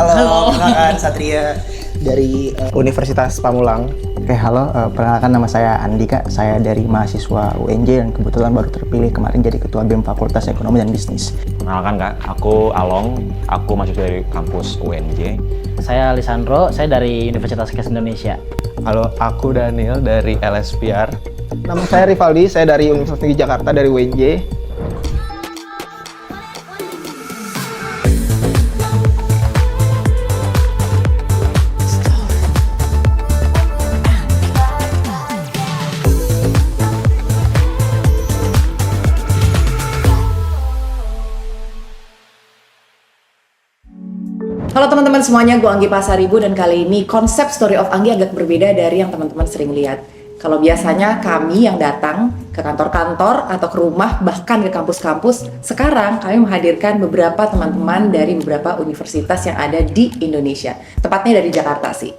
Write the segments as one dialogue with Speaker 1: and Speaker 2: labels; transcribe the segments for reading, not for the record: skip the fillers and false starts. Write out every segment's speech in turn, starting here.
Speaker 1: Halo, perkenalkan Satria dari Universitas Pamulang.
Speaker 2: Oke, halo. Perkenalkan nama saya Andika. Saya dari mahasiswa UNJ dan kebetulan baru terpilih kemarin jadi Ketua BEM Fakultas Ekonomi dan Bisnis.
Speaker 3: Perkenalkan Kak, aku Along, aku mahasiswa dari kampus UNJ.
Speaker 4: Saya Lisandro, saya dari Universitas Kes Indonesia.
Speaker 5: Halo, aku Daniel dari LSPR.
Speaker 1: Nama saya Rivaldi, saya dari Universitas Negeri Jakarta dari UNJ.
Speaker 6: Halo teman-teman semuanya, gue Anggi Pasaribu dan kali ini konsep Story of Anggi agak berbeda dari yang teman-teman sering lihat. Kalau biasanya kami yang datang ke kantor-kantor atau ke rumah, bahkan ke kampus-kampus, sekarang kami menghadirkan beberapa teman-teman dari beberapa universitas yang ada di Indonesia, tepatnya dari Jakarta sih.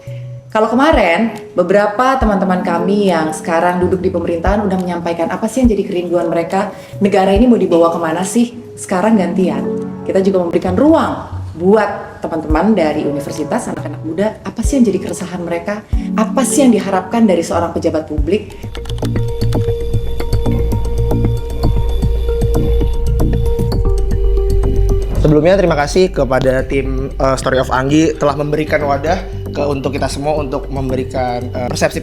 Speaker 6: Kalau kemarin, beberapa teman-teman kami yang sekarang duduk di pemerintahan udah menyampaikan apa sih yang jadi kerinduan mereka, negara ini mau dibawa kemana sih? Sekarang gantian, kita juga memberikan ruang buat teman-teman dari universitas, anak-anak muda, apa sih yang jadi keresahan mereka? Apa sih yang diharapkan dari seorang pejabat publik?
Speaker 1: Sebelumnya terima kasih kepada tim Story of Anggi telah memberikan wadah untuk kita semua untuk memberikan persepsi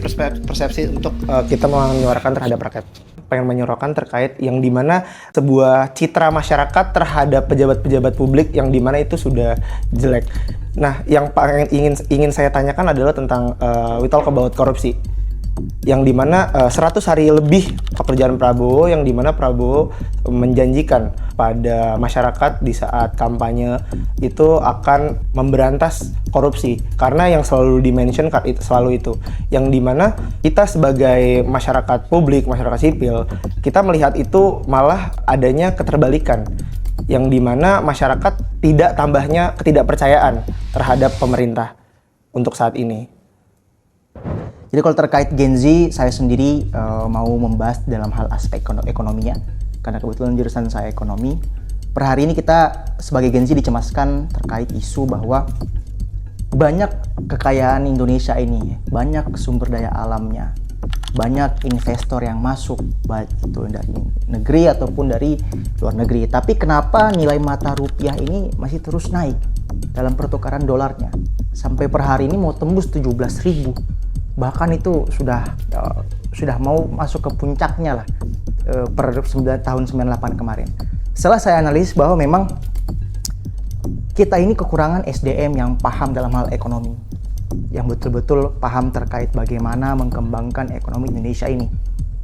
Speaker 1: untuk kita menyuarakan terhadap rakyat. Pengen menyuarakan terkait yang dimana sebuah citra masyarakat terhadap pejabat-pejabat publik yang dimana itu sudah jelek. Nah, yang ingin saya tanyakan adalah tentang we talk about korupsi. Yang dimana 100 hari lebih pekerjaan Prabowo, yang dimana Prabowo menjanjikan pada masyarakat di saat kampanye itu akan memberantas korupsi, karena yang selalu dimention selalu itu, yang dimana kita sebagai masyarakat publik, masyarakat sipil, kita melihat itu malah adanya keterbalikan, yang dimana masyarakat tidak tambahnya ketidakpercayaan terhadap pemerintah untuk saat ini.
Speaker 2: Jadi kalau terkait Gen Z, saya sendiri mau membahas dalam hal aspek ekonominya, karena kebetulan jurusan saya ekonomi. Per hari ini kita sebagai Gen Z dicemaskan terkait isu bahwa banyak kekayaan Indonesia ini, banyak sumber daya alamnya, banyak investor yang masuk, baik itu dari negeri ataupun dari luar negeri. Tapi kenapa nilai mata rupiah ini masih terus naik dalam pertukaran dolarnya? Sampai per hari ini mau tembus 17.000. Bahkan itu sudah mau masuk ke puncaknya lah per tahun 98 kemarin. Setelah saya analisis bahwa memang kita ini kekurangan SDM yang paham dalam hal ekonomi, yang betul-betul paham terkait bagaimana mengembangkan ekonomi Indonesia ini.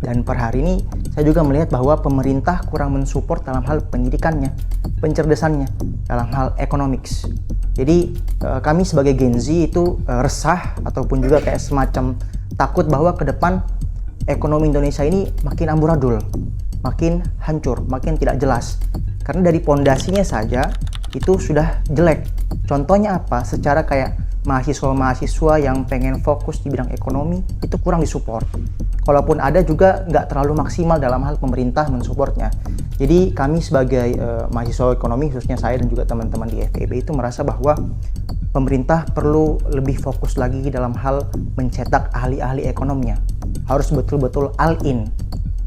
Speaker 2: Dan per hari ini saya juga melihat bahwa pemerintah kurang mensupport dalam hal pendidikannya, pencerdasannya dalam hal economics. Jadi kami sebagai Gen Z itu resah ataupun juga kayak semacam takut bahwa ke depan ekonomi Indonesia ini makin amburadul, makin hancur, makin tidak jelas. Karena dari pondasinya saja itu sudah jelek. Contohnya apa? Secara kayak mahasiswa-mahasiswa yang pengen fokus di bidang ekonomi itu kurang disupport. Kalaupun ada juga nggak terlalu maksimal dalam hal pemerintah mensupportnya. Jadi kami sebagai mahasiswa ekonomi, khususnya saya dan juga teman-teman di FEB itu merasa bahwa pemerintah perlu lebih fokus lagi dalam hal mencetak ahli-ahli ekonominya. Harus betul-betul all in.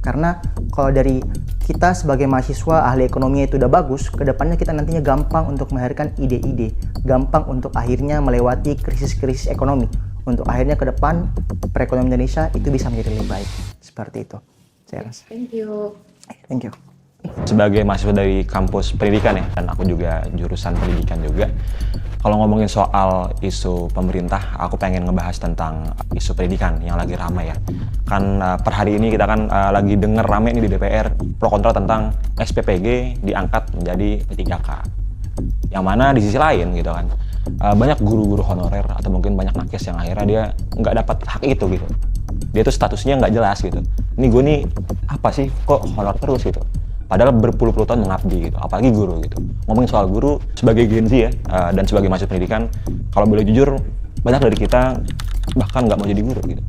Speaker 2: Karena kalau dari kita sebagai mahasiswa ahli ekonominya itu udah bagus, kedepannya kita nantinya gampang untuk melahirkan ide-ide, gampang untuk akhirnya melewati krisis-krisis ekonomi. Untuk akhirnya ke depan perekonomian Indonesia itu bisa menjadi lebih baik. Seperti itu, saya rasa.
Speaker 6: Thank you.
Speaker 2: Thank you.
Speaker 3: Sebagai mahasiswa dari kampus pendidikan ya, dan aku juga jurusan pendidikan juga. Kalau ngomongin soal isu pemerintah, aku pengen ngebahas tentang isu pendidikan yang lagi ramai ya. Kan per hari ini kita kan lagi denger rame nih di DPR pro kontra tentang SPPG diangkat menjadi P3K. Yang mana di sisi lain gitu kan, banyak guru-guru honorer atau mungkin banyak nakes yang akhirnya dia nggak dapat hak itu gitu. Dia tuh statusnya nggak jelas gitu. Ini gue nih apa sih kok honor terus gitu. Padahal berpuluh-puluh tahun mengabdi gitu, apalagi guru gitu. Ngomongin soal guru sebagai Gen Z ya, dan sebagai mahasiswa pendidikan, kalau boleh jujur, banyak dari kita bahkan nggak mau jadi guru gitu.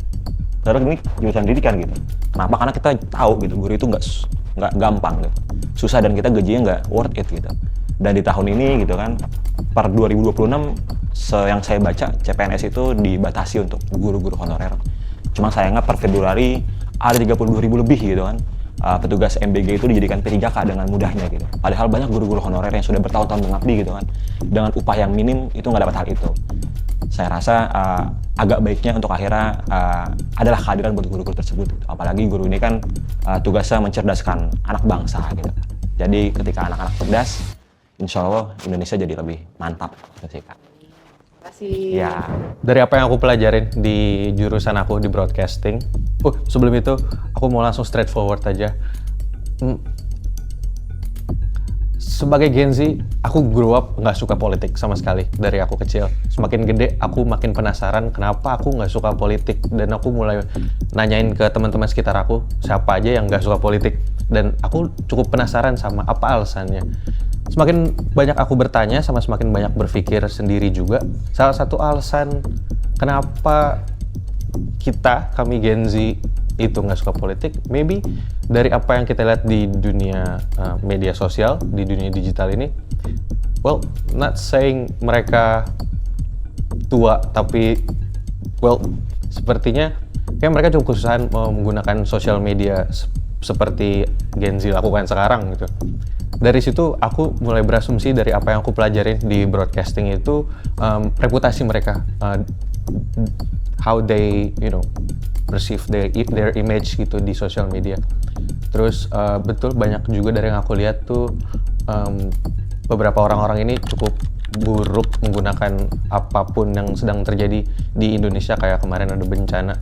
Speaker 3: Padahal ini jurusan pendidikan gitu. Kenapa? Karena kita tahu gitu, guru itu nggak gampang gitu. Susah dan kita gajinya nggak worth it gitu. Dan di tahun ini gitu kan, per 2026 yang saya baca CPNS itu dibatasi untuk guru-guru honorer. Cuma sayangnya per Februari ada 32.000 lebih gitu kan. Petugas MBG itu dijadikan P3K dengan mudahnya gitu. Padahal banyak guru-guru honorer yang sudah bertahun-tahun mengabdi gitu kan. Dengan upah yang minim itu nggak dapat hal itu. Saya rasa agak baiknya untuk akhirnya adalah kehadiran buat guru-guru tersebut. Apalagi guru ini kan tugasnya mencerdaskan anak bangsa gitu. Jadi ketika anak-anak cerdas, insya Allah Indonesia jadi lebih mantap. Gitu sih, Kak.
Speaker 6: Terima kasih.
Speaker 3: Ya.
Speaker 5: Dari apa yang aku pelajarin di jurusan aku di broadcasting. Sebelum itu aku mau langsung straightforward aja. Sebagai Gen Z, aku grow up nggak suka politik sama sekali dari aku kecil. Semakin gede, aku makin penasaran kenapa aku nggak suka politik. Dan aku mulai nanyain ke teman-teman sekitar aku, siapa aja yang nggak suka politik. Dan aku cukup penasaran sama apa alasannya. Semakin banyak aku bertanya, sama semakin banyak berpikir sendiri juga. Salah satu alasan kenapa kami Gen Z itu nggak suka politik, maybe dari apa yang kita lihat di dunia media sosial, di dunia digital ini. Well, not saying mereka tua, tapi sepertinya kayak mereka cukup kesusahan menggunakan sosial media seperti Gen Z lakukan sekarang gitu. Dari situ aku mulai berasumsi dari apa yang aku pelajarin di broadcasting itu, reputasi mereka, how they perceive their image gitu di social media. Terus betul banyak juga dari yang aku lihat tuh beberapa orang-orang ini cukup buruk menggunakan apapun yang sedang terjadi di Indonesia, kayak kemarin ada bencana.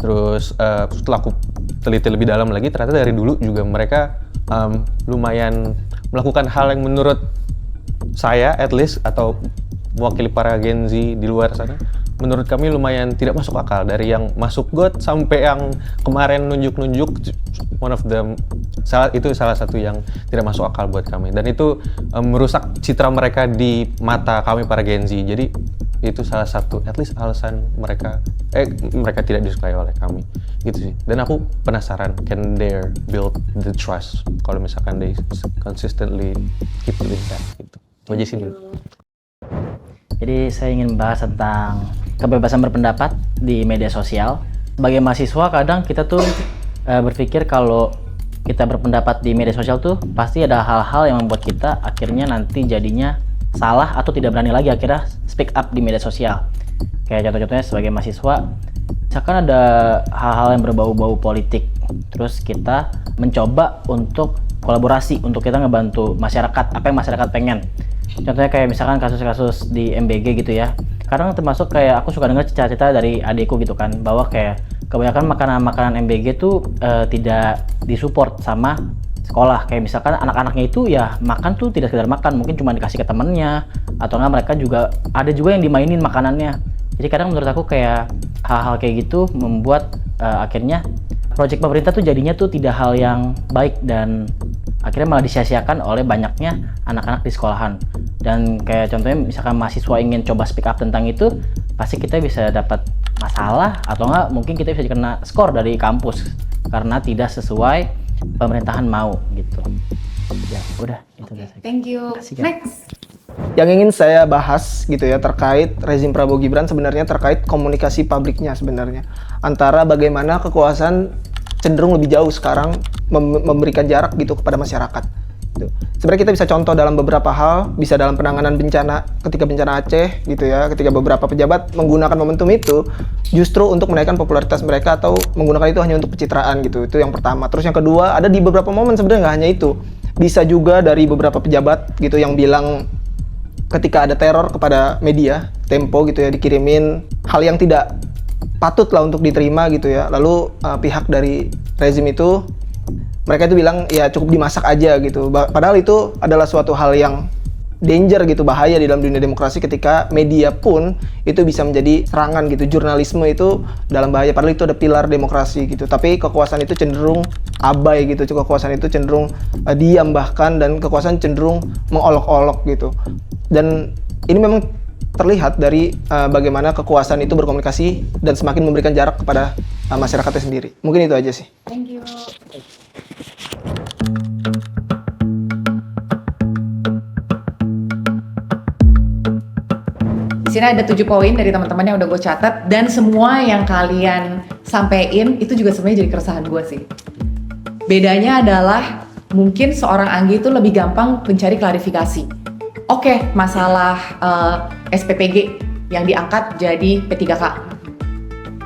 Speaker 5: Terus setelah aku teliti lebih dalam lagi, ternyata dari dulu juga mereka lumayan melakukan hal yang menurut saya at least, atau mewakili para Gen Z di luar sana, menurut kami lumayan tidak masuk akal. Dari yang masuk got sampai yang kemarin nunjuk-nunjuk, one of them, itu salah satu yang tidak masuk akal buat kami. Dan itu merusak citra mereka di mata kami para Gen Z. Jadi itu salah satu at least alasan mereka tidak disukai oleh kami gitu sih. Dan aku penasaran, can they build the trust kalau misalkan they consistently keep doing that gitu. Aja sih dulu.
Speaker 4: Jadi saya ingin bahas tentang kebebasan berpendapat di media sosial. Sebagai mahasiswa kadang kita tuh berpikir kalau kita berpendapat di media sosial tuh pasti ada hal-hal yang membuat kita akhirnya nanti jadinya salah atau tidak berani lagi akhirnya speak up di media sosial. Kayak contoh-contohnya sebagai mahasiswa, misalkan ada hal-hal yang berbau-bau politik, terus kita mencoba untuk kolaborasi, untuk kita ngebantu masyarakat, apa yang masyarakat pengen. Contohnya kayak misalkan kasus-kasus di MBG gitu ya. Kadang termasuk kayak aku suka dengar cerita-cerita dari adikku gitu kan, bahwa kayak kebanyakan makanan-makanan MBG tuh tidak disupport sama sekolah. Kayak misalkan anak-anaknya itu ya makan tuh tidak sekedar makan, mungkin cuma dikasih ke temennya, atau enggak mereka juga ada juga yang dimainin makanannya. Jadi kadang menurut aku kayak hal-hal kayak gitu membuat akhirnya proyek pemerintah tuh jadinya tuh tidak hal yang baik, dan akhirnya malah disia-siakan oleh banyaknya anak-anak di sekolahan. Dan kayak contohnya misalkan mahasiswa ingin coba speak up tentang itu, pasti kita bisa dapat masalah, atau enggak mungkin kita bisa kena skor dari kampus karena tidak sesuai pemerintahan mau gitu. Ya udah itu.
Speaker 6: Thank you. Next.
Speaker 1: Yang ingin saya bahas gitu ya terkait rezim Prabowo Gibran, sebenarnya terkait komunikasi publiknya sebenarnya, antara bagaimana kekuasaan cenderung lebih jauh sekarang memberikan jarak gitu kepada masyarakat. Sebenarnya kita bisa contoh dalam beberapa hal, bisa dalam penanganan bencana ketika bencana Aceh gitu ya, ketika beberapa pejabat menggunakan momentum itu justru untuk menaikkan popularitas mereka atau menggunakan itu hanya untuk pencitraan gitu. Itu yang pertama. Terus yang kedua, ada di beberapa momen sebenarnya nggak hanya itu. Bisa juga dari beberapa pejabat gitu yang bilang ketika ada teror kepada media, Tempo gitu ya, dikirimin hal yang tidak patut lah untuk diterima gitu ya. Lalu pihak dari rezim itu, mereka itu bilang ya cukup dimasak aja gitu. Padahal itu adalah suatu hal yang danger gitu, bahaya di dalam dunia demokrasi ketika media pun itu bisa menjadi serangan gitu. Jurnalisme itu dalam bahaya, padahal itu ada pilar demokrasi gitu. Tapi kekuasaan itu cenderung abai gitu. Kekuasaan itu cenderung diam bahkan, dan kekuasaan cenderung mengolok-olok gitu. Dan ini memang terlihat dari bagaimana kekuasaan itu berkomunikasi dan semakin memberikan jarak kepada masyarakatnya sendiri. Mungkin itu aja sih.
Speaker 6: Thank you. Di sini ada 7 poin dari teman-teman yang udah gue catat, dan semua yang kalian sampein itu juga sebenarnya jadi keresahan gue sih. Bedanya adalah mungkin seorang Anggi itu lebih gampang mencari klarifikasi. Oke, masalah SPPG yang diangkat jadi P3K.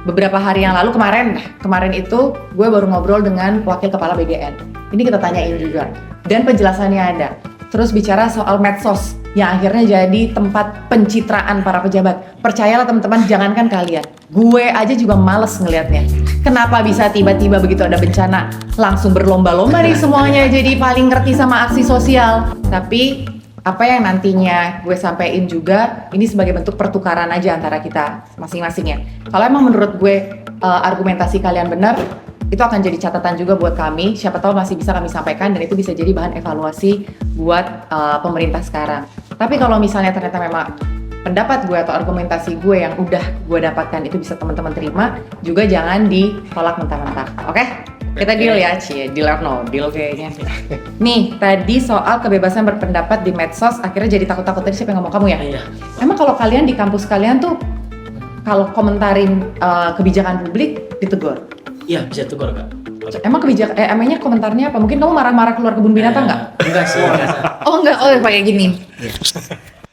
Speaker 6: Beberapa hari yang lalu kemarin itu gue baru ngobrol dengan wakil kepala BGN. Ini kita tanyain juga, dan penjelasannya ada. Terus bicara soal medsos yang akhirnya jadi tempat pencitraan para pejabat. Percayalah teman-teman, jangankan kalian, gue aja juga males ngelihatnya. Kenapa bisa tiba-tiba begitu ada bencana langsung berlomba-lomba nih semuanya jadi paling ngerti sama aksi sosial. Tapi apa yang nantinya gue sampein juga ini sebagai bentuk pertukaran aja antara kita masing-masing ya. Kalau emang menurut gue argumentasi kalian benar, itu akan jadi catatan juga buat kami. Siapa tahu masih bisa kami sampaikan dan itu bisa jadi bahan evaluasi buat pemerintah sekarang. Tapi kalau misalnya ternyata memang pendapat gue atau argumentasi gue yang udah gue dapatkan itu bisa teman-teman terima, juga jangan ditolak mentah-mentah. Oke? Kita deal ya, deal or no deal kayaknya. Nih, tadi soal kebebasan berpendapat di medsos akhirnya jadi takut-takut. Tadi siapa yang ngomong, kamu ya?
Speaker 4: Iya.
Speaker 6: Emang kalau kalian di kampus kalian tuh kalau komentarin kebijakan publik ditegur?
Speaker 4: Iya, bisa tegur Kak.
Speaker 6: Emang emangnya komentarnya apa? Mungkin kamu marah-marah keluar kebun binatang nggak?
Speaker 4: Enggak sih.
Speaker 6: Oh enggak, kayak gini.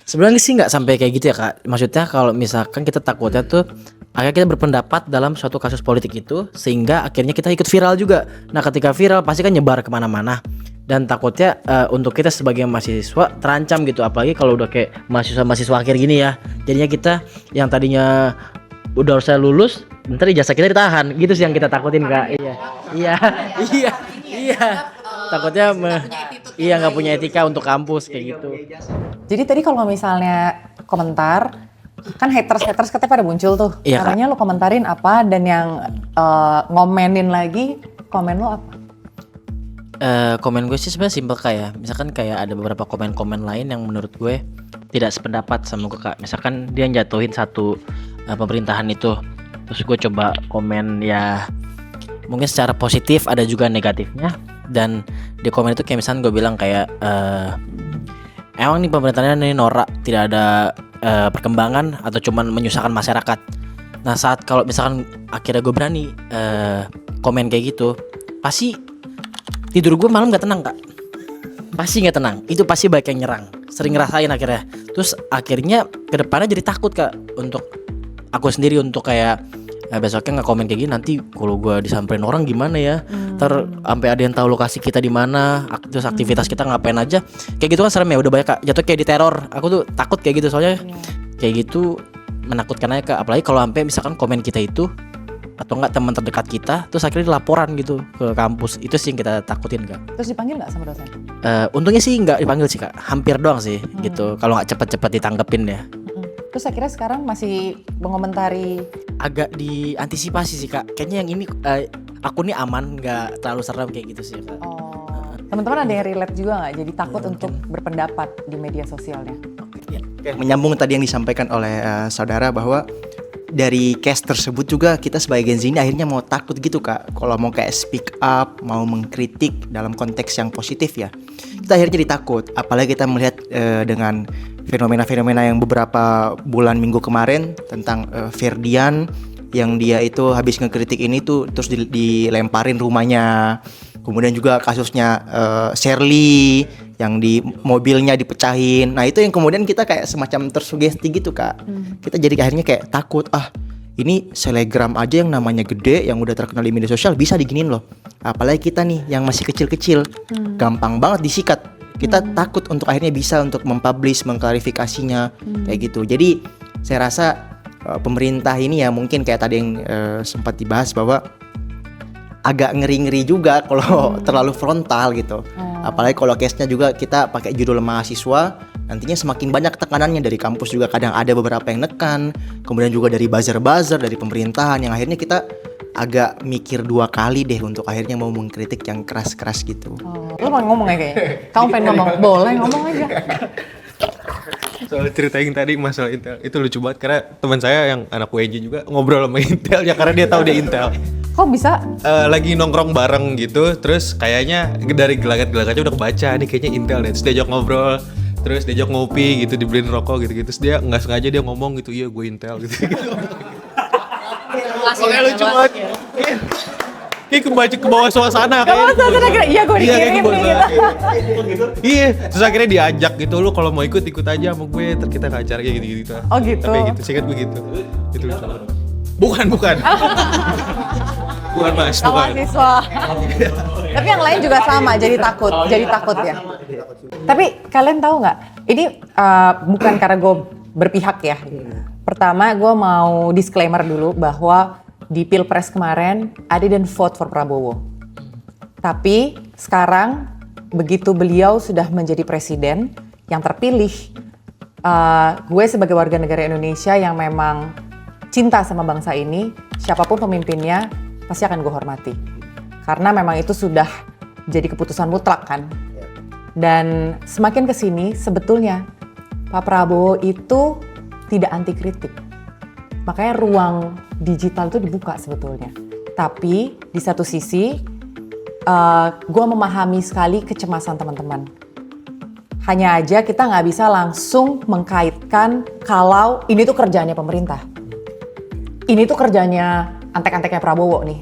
Speaker 4: Sebenarnya sih nggak sampai kayak gitu ya Kak. Maksudnya kalau misalkan kita takutnya tuh akhirnya kita berpendapat dalam suatu kasus politik itu sehingga akhirnya kita ikut viral juga. Nah ketika viral pasti kan nyebar kemana-mana. Dan takutnya untuk kita sebagai mahasiswa terancam gitu. Apalagi kalau udah kayak mahasiswa akhir gini ya. Jadinya kita yang tadinya udah harusnya lulus, ntar ijazah kita ditahan. Gitu sih yang kita takutin Kak. Iya. Takutnya nggak punya etika untuk kampus kayak gitu.
Speaker 6: Jadi tadi kalau misalnya komentar, kan haters katanya pada muncul tuh.
Speaker 4: Iya,
Speaker 6: Caranya lo komentarin apa, dan yang ngomenin lagi, komen lo apa?
Speaker 4: Komen gue sih sebenarnya simpel kayak misalkan kayak ada beberapa komen-komen lain yang menurut gue tidak sependapat sama gue Kak. Misalkan dia jatuhin satu pemerintahan itu, terus gue coba komen ya mungkin secara positif, ada juga negatifnya. Dan di komen itu kayak misalkan gue bilang kayak emang nih pemerintahannya nih norak, tidak ada perkembangan atau cuman menyusahkan masyarakat. Nah saat kalau misalkan akhirnya gue berani komen kayak gitu, pasti tidur gue malam gak tenang Kak. Pasti gak tenang, itu pasti banyak yang nyerang. Sering ngerasain akhirnya. Terus akhirnya kedepannya jadi takut Kak untuk aku sendiri untuk kayak besoknya nggak komen kayak gini, nanti kalau gue disamperin orang gimana ya, ntar sampai ada yang tahu lokasi kita di mana, terus aktivitas kita ngapain aja, kayak gitu kan serem ya. Udah banyak Kak jatuh kayak di teror. Aku tuh takut kayak gitu soalnya kayak gitu menakutkan aja Kak. Apalagi kalau sampai misalkan komen kita itu atau enggak teman terdekat kita, terus akhirnya laporan gitu ke kampus, itu sih yang kita takutin Kak.
Speaker 6: Terus dipanggil nggak sama dosen?
Speaker 4: Untungnya sih nggak dipanggil sih Kak, hampir doang sih gitu. Kalau nggak cepet-cepet ditanggepin ya.
Speaker 6: Terus akhirnya sekarang masih mengomentari.
Speaker 4: Agak diantisipasi sih Kak. Kayaknya yang ini aku nih aman, nggak terlalu serem kayak gitu sih Kak.
Speaker 6: Oh, teman-teman ada yang relate juga nggak? Jadi takut untuk berpendapat di media sosialnya?
Speaker 2: Oke, menyambung tadi yang disampaikan oleh saudara bahwa dari case tersebut juga kita sebagai Gen Z ini akhirnya mau takut gitu Kak. Kalau mau kayak speak up, mau mengkritik dalam konteks yang positif ya, kita akhirnya jadi takut. Apalagi kita melihat dengan fenomena-fenomena yang beberapa bulan minggu kemarin tentang Ferdian yang dia itu habis ngekritik ini tuh terus dilemparin rumahnya. Kemudian juga kasusnya Shirley yang di mobilnya dipecahin. Nah itu yang kemudian kita kayak semacam tersugesti gitu Kak. Kita jadi akhirnya kayak takut, ini selegram aja yang namanya gede, yang udah terkenal di media sosial bisa diginin loh. Apalagi kita nih yang masih kecil-kecil, gampang banget disikat. Kita takut untuk akhirnya bisa untuk mempublish, mengklarifikasinya kayak gitu. Jadi saya rasa pemerintah ini ya mungkin kayak tadi yang sempat dibahas bahwa agak ngeri-ngeri juga kalau terlalu frontal gitu. Apalagi kalau case-nya juga kita pakai judul mahasiswa, nantinya semakin banyak tekanannya dari kampus juga. Kadang ada beberapa yang nekan, kemudian juga dari buzzer-buzzer dari pemerintahan yang akhirnya kita agak mikir dua kali deh untuk akhirnya mau mengkritik yang keras-keras gitu.
Speaker 6: Lo mau ngomong ya kayaknya? Kamu pengen ngomong? Boleh ngomong aja.
Speaker 5: Soal cerita yang tadi masalah Intel itu lucu banget karena teman saya yang anak UNJ juga ngobrol sama Intel ya karena dia tahu dia Intel.
Speaker 6: Kok bisa?
Speaker 5: Lagi nongkrong bareng gitu, terus kayaknya dari gelagat-gelagatnya udah kebaca nih kayaknya Intel deh. Terus diajak ngobrol, terus diajak ngopi gitu, dibeliin rokok gitu-gitu, terus dia nggak sengaja dia ngomong gitu, iya gue Intel gitu. Oke lucu banget. Kayak ke bawah suasana kayak.
Speaker 6: Iya gue dikirim nih gitu.
Speaker 5: Iya, terus akhirnya diajak gitu, lu kalau mau ikut aja sama gue, ntar kita ke acara kayak gitu-gitu.
Speaker 6: Oh gitu.
Speaker 5: Tapi gitu, singkat begitu. Itu lucu banget. Bukan. Bukan Mas,
Speaker 6: Sama
Speaker 5: bukan.
Speaker 6: mahasiswa. Tapi yang lain juga sama, jadi takut ya. Tapi kalian tahu nggak? Ini bukan karena gue berpihak ya. Pertama, gue mau disclaimer dulu bahwa di Pilpres kemarin, I didn't vote for Prabowo. Tapi sekarang, begitu beliau sudah menjadi presiden yang terpilih, gue sebagai warga negara Indonesia yang memang cinta sama bangsa ini, siapapun pemimpinnya pasti akan gue hormati. Karena memang itu sudah jadi keputusan mutlak kan. Dan semakin kesini sebetulnya Pak Prabowo itu tidak anti kritik. Makanya ruang digital itu dibuka sebetulnya. Tapi di satu sisi gue memahami sekali kecemasan teman-teman. Hanya aja kita nggak bisa langsung mengkaitkan kalau ini tuh kerjaannya pemerintah. Ini tuh kerjanya antek-anteknya Prabowo nih.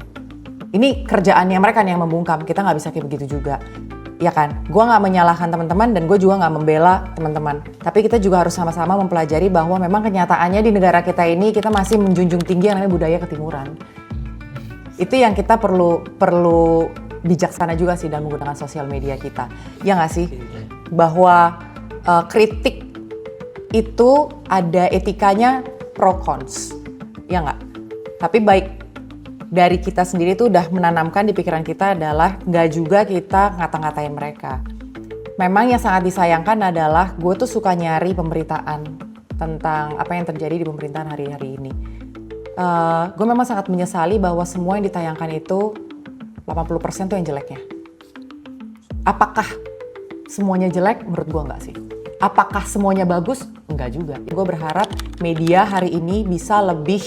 Speaker 6: Ini kerjaannya mereka nih yang membungkam. Kita nggak bisa kayak begitu juga. Ya kan? Gue nggak menyalahkan teman-teman dan gue juga nggak membela teman-teman. Tapi kita juga harus sama-sama mempelajari bahwa memang kenyataannya di negara kita ini kita masih menjunjung tinggi yang namanya budaya ketimuran. Itu yang kita perlu bijaksana juga sih dalam menggunakan sosial media kita. Ya nggak sih? Bahwa kritik itu ada etikanya pro cons. Ya nggak? Tapi baik dari kita sendiri tuh udah menanamkan di pikiran kita adalah nggak juga kita ngata-ngatain mereka. Memang yang sangat disayangkan adalah gue tuh suka nyari pemberitaan tentang apa yang terjadi di pemerintahan hari-hari ini. Gue memang sangat menyesali bahwa semua yang ditayangkan itu 80% tuh yang jeleknya. Apakah semuanya jelek? Menurut gue enggak sih. Apakah semuanya bagus? Enggak juga. Gue berharap media hari ini bisa lebih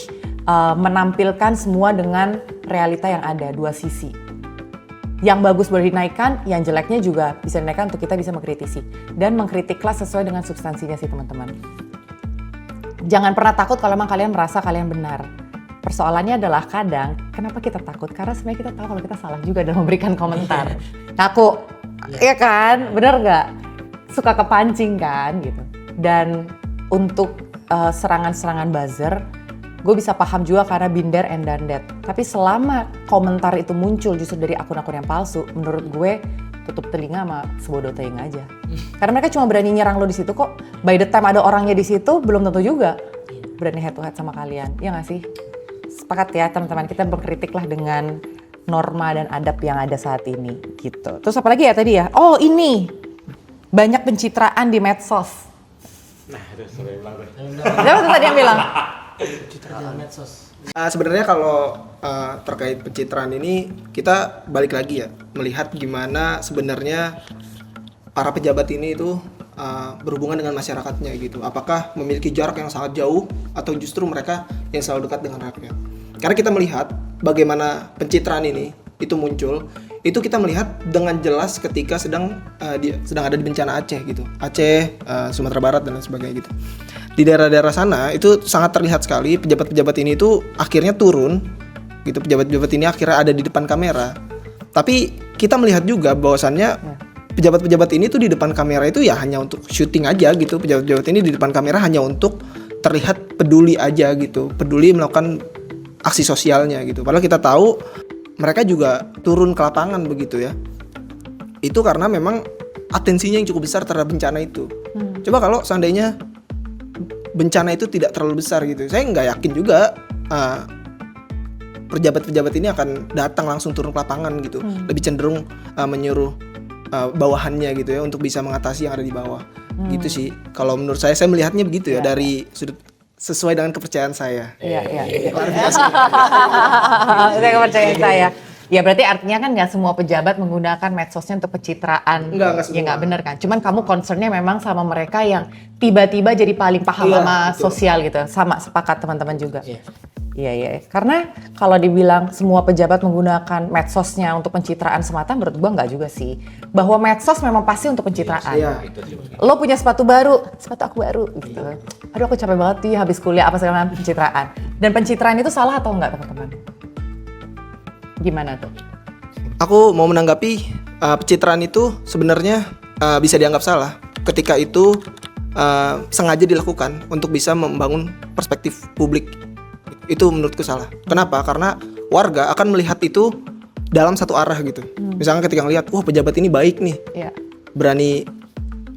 Speaker 6: menampilkan semua dengan realita yang ada, dua sisi. Yang bagus boleh dinaikkan, yang jeleknya juga bisa dinaikkan untuk kita bisa mengkritisi. Dan mengkritiklah sesuai dengan substansinya sih teman-teman. Jangan pernah takut kalau memang kalian merasa kalian benar. Persoalannya adalah kadang, kenapa kita takut? Karena sebenarnya kita tahu kalau kita salah juga dalam memberikan komentar. Ngaku, iya kan? Bener nggak? Suka kepancing kan gitu. Dan untuk serangan-serangan buzzer, gue bisa paham juga karena been there and done that. Tapi selama komentar itu muncul justru dari akun-akun yang palsu, menurut gue tutup telinga sama sebodoh telinga aja. Karena mereka cuma berani nyerang lo di situ kok. By the time ada orangnya di situ, belum tentu juga berani head to head sama kalian. Iya nggak sih? Sepakat ya teman-teman, kita berkritiklah dengan norma dan adab yang ada saat ini gitu. Terus apa lagi ya tadi ya? Oh ini, banyak pencitraan di medsos. Nah itu sudah bilang tuh. Siapa tuh tadi yang bilang?
Speaker 1: Sebenarnya kalau terkait pencitraan ini kita balik lagi ya melihat gimana sebenarnya para pejabat ini itu berhubungan dengan masyarakatnya gitu. Apakah memiliki jarak yang sangat jauh atau justru mereka yang selalu dekat dengan rakyat? Karena kita melihat bagaimana pencitraan ini itu muncul, itu kita melihat dengan jelas ketika sedang ada di bencana Aceh gitu. Aceh, Sumatera Barat dan lain sebagainya gitu. Di daerah-daerah sana itu sangat terlihat sekali pejabat-pejabat ini itu akhirnya turun gitu, pejabat-pejabat ini akhirnya ada di depan kamera. Tapi kita melihat juga bahwasannya pejabat-pejabat ini tuh di depan kamera itu ya hanya untuk syuting aja gitu. Pejabat-pejabat ini di depan kamera hanya untuk terlihat peduli aja gitu, peduli melakukan aksi sosialnya gitu. Padahal kita tahu mereka juga turun ke lapangan begitu ya. Itu karena memang atensinya yang cukup besar terhadap bencana itu. Coba kalau seandainya bencana itu tidak terlalu besar gitu, saya nggak yakin juga pejabat-pejabat ini akan datang langsung turun ke lapangan gitu. Lebih cenderung menyuruh bawahannya gitu ya untuk bisa mengatasi yang ada di bawah. Gitu sih. Kalau menurut saya melihatnya begitu ya dari sudut sesuai dengan kepercayaan saya.
Speaker 6: Iya. Saya kepercayaan saya. Ya berarti artinya kan nggak semua pejabat menggunakan medsosnya untuk pencitraan.
Speaker 1: Enggak semua.
Speaker 6: Ya nggak benar kan. Cuman kamu concernnya memang sama mereka yang tiba-tiba jadi paling paham sama
Speaker 1: betul.
Speaker 6: sosial gitu. Sama sepakat teman-teman juga. Iya. Karena kalau dibilang semua pejabat menggunakan medsosnya untuk pencitraan semata, menurut gua nggak juga sih. Bahwa medsos memang pasti untuk pencitraan.
Speaker 1: Iya.
Speaker 6: Lo punya sepatu baru, sepatu aku baru gitu. Aduh aku capek banget nih habis kuliah apa segala macam pencitraan. Dan pencitraan itu salah atau enggak teman-teman? Gimana tuh?
Speaker 1: Aku mau menanggapi pencitraan itu sebenarnya bisa dianggap salah ketika itu sengaja dilakukan untuk bisa membangun perspektif publik. Itu menurutku salah. Kenapa? Karena warga akan melihat itu dalam satu arah gitu. Misalnya ketika ngelihat, wah pejabat ini baik nih,
Speaker 6: Iya.
Speaker 1: berani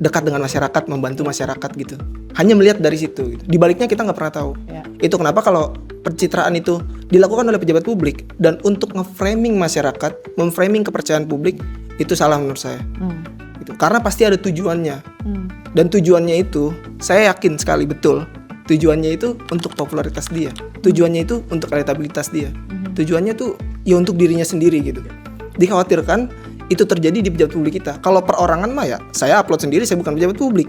Speaker 1: dekat dengan masyarakat, membantu masyarakat gitu. Hanya melihat dari situ. Gitu. Di baliknya kita nggak pernah tahu.
Speaker 6: Iya.
Speaker 1: Itu kenapa kalau pencitraan itu dilakukan oleh pejabat publik dan untuk nge-framing masyarakat, memframing kepercayaan publik, itu salah menurut saya. Gitu. Karena pasti ada tujuannya. Dan tujuannya itu, saya yakin sekali betul. Tujuannya itu untuk popularitas dia. Tujuannya itu untuk elektabilitas dia. Tujuannya tuh ya untuk dirinya sendiri gitu. Dikhawatirkan itu terjadi di pejabat publik kita. Kalau perorangan mah ya, saya upload sendiri, saya bukan pejabat publik.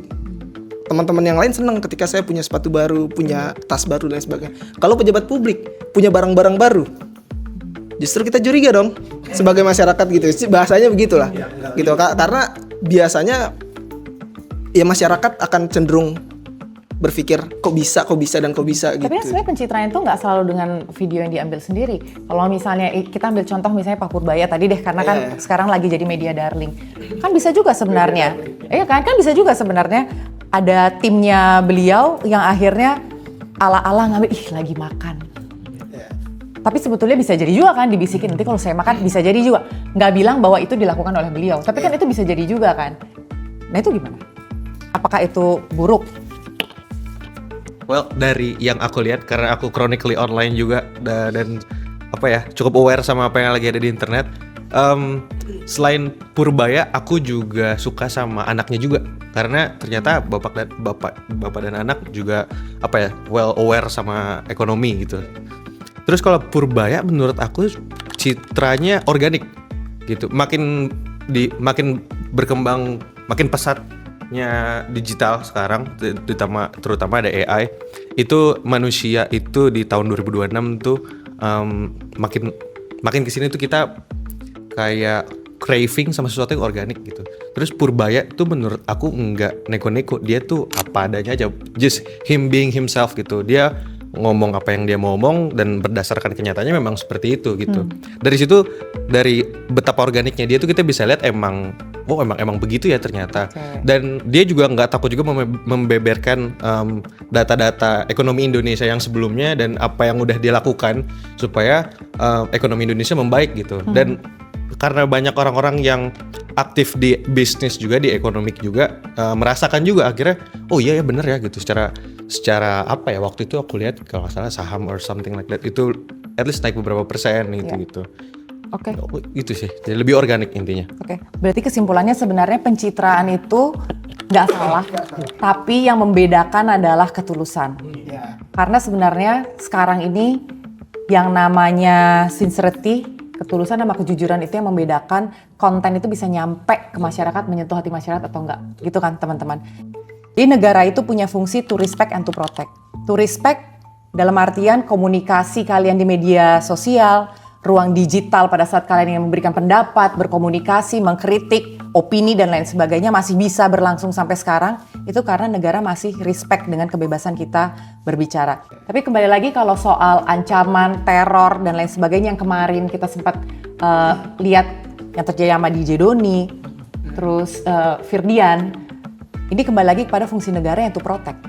Speaker 1: Teman-teman yang lain senang ketika saya punya sepatu baru, punya tas baru dan sebagainya. Kalau pejabat publik punya barang-barang baru, justru kita curiga dong sebagai masyarakat gitu. Bahasanya begitulah. Gitu. Karena biasanya ya masyarakat akan cenderung berpikir kok bisa dan kok bisa gitu.
Speaker 6: Tapi kan sebenarnya pencitraan itu nggak selalu dengan video yang diambil sendiri. Kalau misalnya kita ambil contoh misalnya Pak Purbaya tadi deh, karena kan sekarang lagi jadi media darling. Kan bisa juga sebenarnya. Iya kan bisa juga sebenarnya ada timnya beliau yang akhirnya ala-ala ngambil, lagi makan. Tapi sebetulnya bisa jadi juga kan dibisikin, nanti kalau saya makan bisa jadi juga. Nggak bilang bahwa itu dilakukan oleh beliau, tapi kan itu bisa jadi juga kan. Nah itu gimana? Apakah itu buruk?
Speaker 5: Well, dari yang aku lihat, karena aku chronically online juga dan cukup aware sama apa yang lagi ada di internet. Selain Purbaya, aku juga suka sama anaknya juga, karena ternyata bapak dan anak juga well aware sama ekonomi gitu. Terus kalau Purbaya, menurut aku citranya organik gitu, makin berkembang, makin pesatnya digital sekarang, terutama ada AI. Itu manusia itu di tahun 2026 tuh makin kesini tuh kita kayak craving sama sesuatu yang organik gitu. Terus Purbaya tuh menurut aku nggak neko-neko, dia tuh apa adanya aja, just him being himself gitu. Dia ngomong apa yang dia mau ngomong dan berdasarkan kenyataannya memang seperti itu gitu. Dari situ, dari betapa organiknya dia tuh kita bisa lihat emang begitu ya ternyata. Dan dia juga nggak takut juga membeberkan data-data ekonomi Indonesia yang sebelumnya dan apa yang udah dia lakukan supaya ekonomi Indonesia membaik gitu. Dan karena banyak orang-orang yang aktif di bisnis juga, di ekonomik juga, merasakan juga akhirnya oh iya ya bener ya gitu, secara waktu itu aku lihat kalau nggak salah saham or something like that itu at least naik beberapa persen gitu.
Speaker 6: Oke.
Speaker 5: Itu sih, jadi lebih organik intinya.
Speaker 6: Oke. Berarti kesimpulannya sebenarnya pencitraan itu nggak salah, tapi yang membedakan adalah ketulusan. Karena sebenarnya sekarang ini yang namanya sincerity, ketulusan sama kejujuran itu yang membedakan konten itu bisa nyampe ke masyarakat, menyentuh hati masyarakat atau enggak. Gitu kan teman-teman. Jadi negara itu punya fungsi to respect and to protect. To respect dalam artian komunikasi kalian di media sosial, ruang digital pada saat kalian ingin memberikan pendapat, berkomunikasi, mengkritik, opini dan lain sebagainya masih bisa berlangsung sampai sekarang. Itu karena negara masih respect dengan kebebasan kita berbicara. Tapi kembali lagi kalau soal ancaman, teror dan lain sebagainya yang kemarin kita sempat lihat yang terjadi sama DJ Doni, terus Firdian. Ini kembali lagi kepada fungsi negara yang to protect.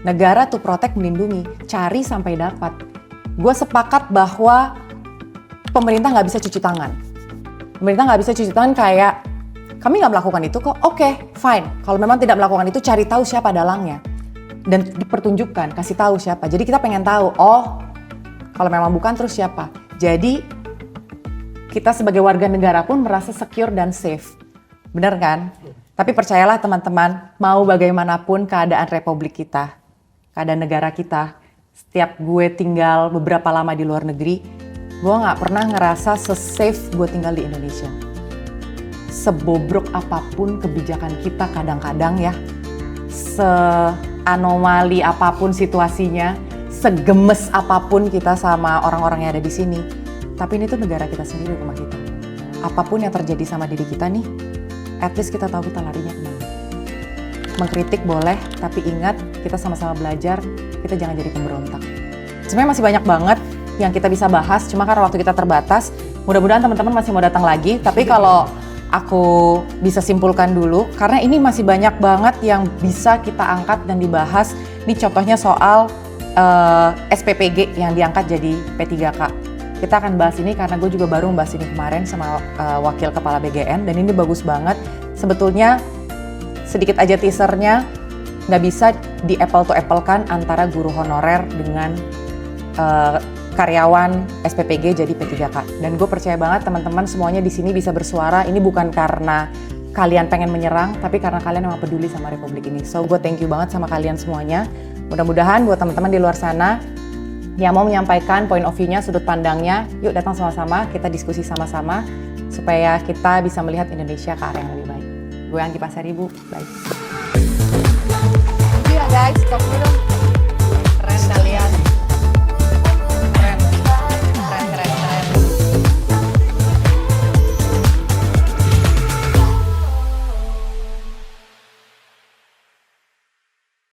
Speaker 6: Negara to protect, melindungi, cari sampai dapat. Gue sepakat bahwa pemerintah nggak bisa cuci tangan. Pemerintah nggak bisa cuci tangan kayak kami nggak melakukan itu kok. Oke, fine. Kalau memang tidak melakukan itu, cari tahu siapa dalangnya dan dipertunjukkan, kasih tahu siapa. Jadi kita pengen tahu. Oh, kalau memang bukan terus siapa. Jadi kita sebagai warga negara pun merasa secure dan safe. Bener kan? Tapi percayalah teman-teman, mau bagaimanapun keadaan republik kita, keadaan negara kita, setiap gue tinggal beberapa lama di luar negeri, gue gak pernah ngerasa se-safe gue tinggal di Indonesia. Sebobrok apapun kebijakan kita kadang-kadang ya, seanomali apapun situasinya, segemes apapun kita sama orang-orang yang ada di sini, tapi ini tuh negara kita sendiri, rumah kita. Apapun yang terjadi sama diri kita nih, at least kita tahu kita larinya kemana. Mengkritik boleh, tapi ingat kita sama-sama belajar, kita jangan jadi pemberontak. Sebenarnya masih banyak banget yang kita bisa bahas, cuma karena waktu kita terbatas, mudah-mudahan teman-teman masih mau datang lagi, tapi kalau aku bisa simpulkan dulu, karena ini masih banyak banget yang bisa kita angkat dan dibahas. Ini contohnya soal SPPG yang diangkat jadi P3K. Kita akan bahas ini karena gue juga baru membahas ini kemarin sama Wakil Kepala BGN, dan ini bagus banget. Sebetulnya sedikit aja teasernya, nggak bisa di apple to apple kan antara guru honorer dengan karyawan SPPG jadi P3K. Dan gue percaya banget teman-teman semuanya di sini bisa bersuara. Ini bukan karena kalian pengen menyerang, tapi karena kalian memang peduli sama Republik ini. So gue thank you banget sama kalian semuanya. Mudah-mudahan buat teman-teman di luar sana yang mau menyampaikan point of view-nya, sudut pandangnya, yuk datang sama-sama, kita diskusi sama-sama supaya kita bisa melihat Indonesia ke arah yang lebih baik. Gue Anggi Pasaribu, bye.
Speaker 7: Iya guys,